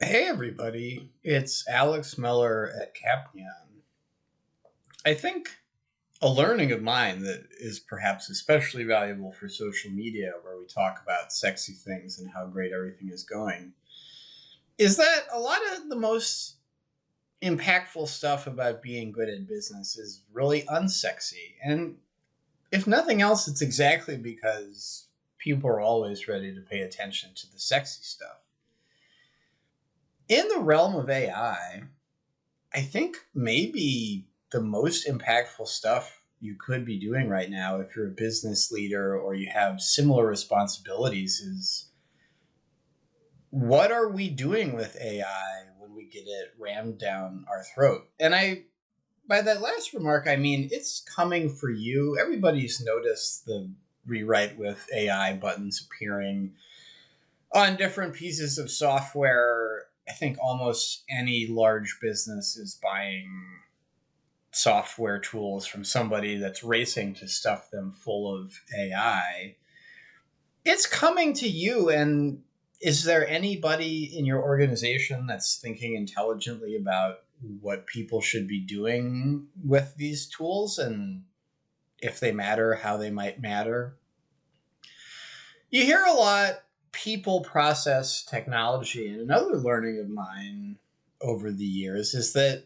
Hey everybody, it's Alex Meller at Capnion. I think a learning of mine that is perhaps especially valuable for social media, where we talk about sexy things and how great everything is going, is that a lot of the most impactful stuff about being good at business is really unsexy. And if nothing else, it's exactly because people are always ready to pay attention to the sexy stuff. In the realm of I think maybe the most impactful stuff you could be doing right now, if you're a business leader or you have similar responsibilities, is what are we doing with AI when we get it rammed down our throat? By that last remark, I mean, it's coming for you. Everybody's noticed the rewrite with AI buttons appearing on different pieces of software. I think almost any large business is buying software tools from somebody that's racing to stuff them full of AI. It's coming to you. And is there anybody in your organization that's thinking intelligently about what people should be doing with these tools and if they matter, how they might matter? You hear a lot people, process, technology, and another learning of mine over the years is that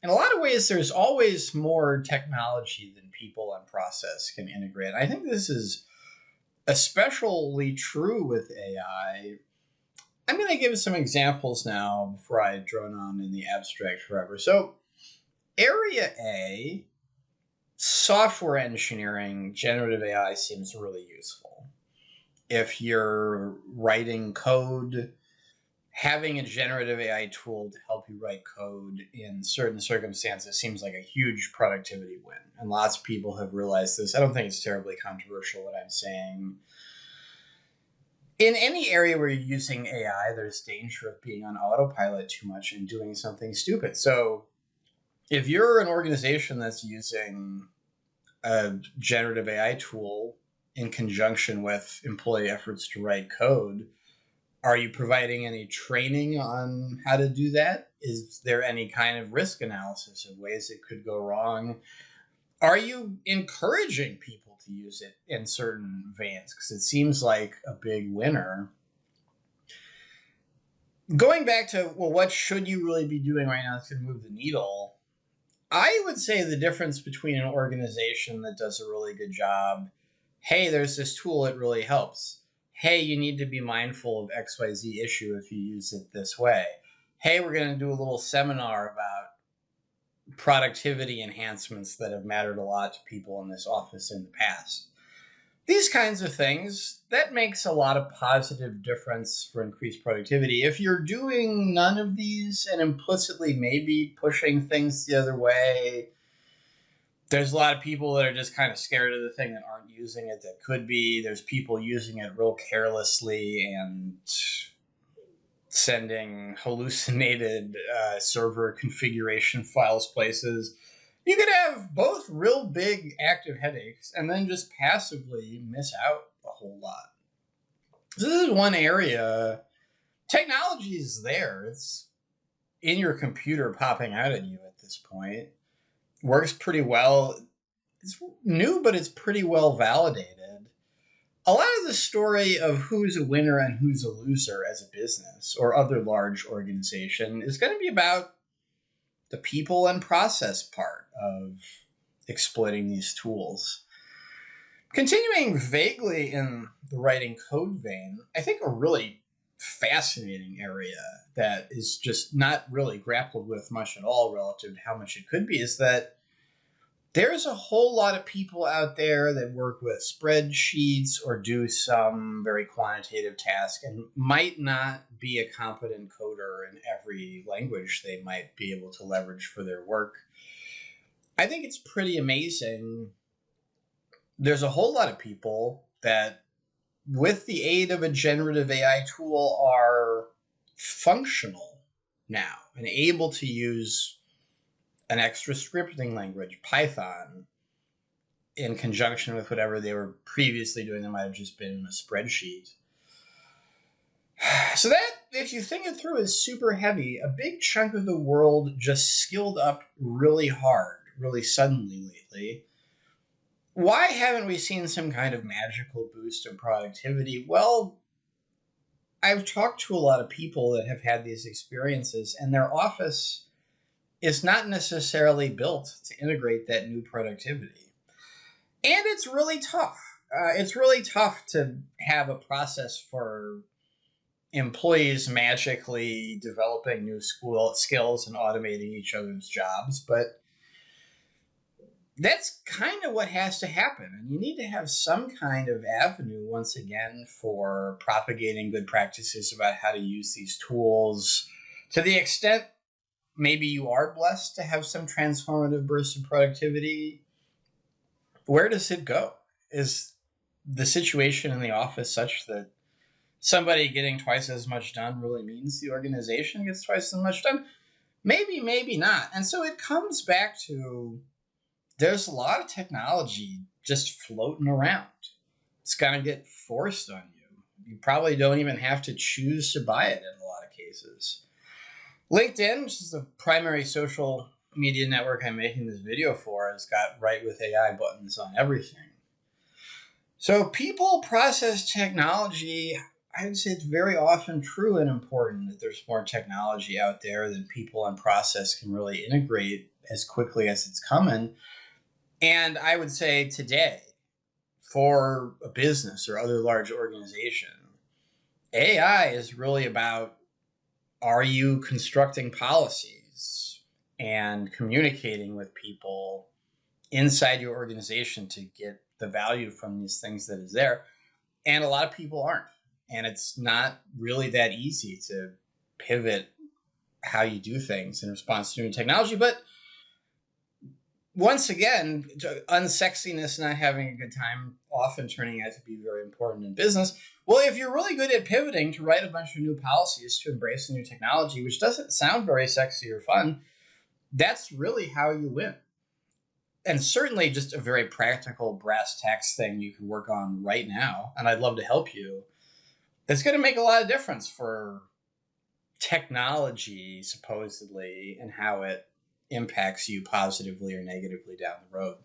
in a lot of ways, there's always more technology than people and process can integrate. I think this is especially true with AI. I'm going to give some examples now before I drone on in the abstract forever. So, Area A, software engineering, generative AI seems really useful. If you're writing code, having a generative AI tool to help you write code in certain circumstances seems like a huge productivity win. And lots of people have realized this. I don't think it's terribly controversial what I'm saying. In any area where you're using AI, there's danger of being on autopilot too much and doing something stupid. So if you're an organization that's using a generative AI tool in conjunction with employee efforts to write code, are you providing any training on how to do that? Is there any kind of risk analysis of ways it could go wrong? Are you encouraging people to use it in certain veins? Because it seems like a big winner. Going back to, well, what should you really be doing right now to move the needle? I would say the difference between an organization that does a really good job, hey, there's this tool, it really helps. Hey, you need to be mindful of XYZ issue if you use it this way. Hey, we're going to do a little seminar about productivity enhancements that have mattered a lot to people in this office in the past. These kinds of things, that makes a lot of positive difference for increased productivity. If you're doing none of these and implicitly maybe pushing things the other way, there's a lot of people that are just kind of scared of the thing that aren't using it that could be. There's people using it real carelessly and sending hallucinated server configuration files places. You could have both real big active headaches and then just passively miss out a whole lot. So this is one area. Technology is there. It's in your computer popping out at you at this point. Works pretty well. It's new, but it's pretty well validated. A lot of the story of who's a winner and who's a loser as a business or other large organization is going to be about the people and process part of exploiting these tools. Continuing vaguely in the writing code vein, I think a really fascinating area that is just not really grappled with much at all relative to how much it could be is that there's a whole lot of people out there that work with spreadsheets or do some very quantitative task and might not be a competent coder in every language they might be able to leverage for their work. I think it's pretty amazing. There's a whole lot of people that, with the aid of a generative AI tool, are functional now and able to use an extra scripting language, Python, in conjunction with whatever they were previously doing that might have just been in a spreadsheet. So that if you think it through, is super heavy. A big chunk of the world just skilled up really hard, really suddenly lately. Why haven't we seen some kind of magical boost of productivity? Well, I've talked to a lot of people that have had these experiences, and their office is not necessarily built to integrate that new productivity. And it's really tough. It's really tough to have a process for employees magically developing new school skills and automating each other's jobs, but that's kind of what has to happen. And you need to have some kind of avenue, once again, for propagating good practices about how to use these tools to the extent maybe you are blessed to have some transformative bursts of productivity. Where does it go? Is the situation in the office such that somebody getting twice as much done really means the organization gets twice as much done? Maybe, maybe not. And so it comes back to there's a lot of technology just floating around. It's going to get forced on you. You probably don't even have to choose to buy it in a lot of cases. LinkedIn, which is the primary social media network I'm making this video for, has got Write with AI buttons on everything. So people, process, technology, I would say it's very often true and important that there's more technology out there than people and process can really integrate as quickly as it's coming. And I would say today, for a business or other large organization, AI is really about, are you constructing policies and communicating with people inside your organization to get the value from these things that is there? And a lot of people aren't. And it's not really that easy to pivot how you do things in response to new technology. But once again, unsexiness, not having a good time, often turning out to be very important in business. Well, if you're really good at pivoting to write a bunch of new policies to embrace the new technology, which doesn't sound very sexy or fun, that's really how you win. And certainly just a very practical brass tacks thing you can work on right now, and I'd love to help you. It's going to make a lot of difference for technology, supposedly, and how it impacts you positively or negatively down the road.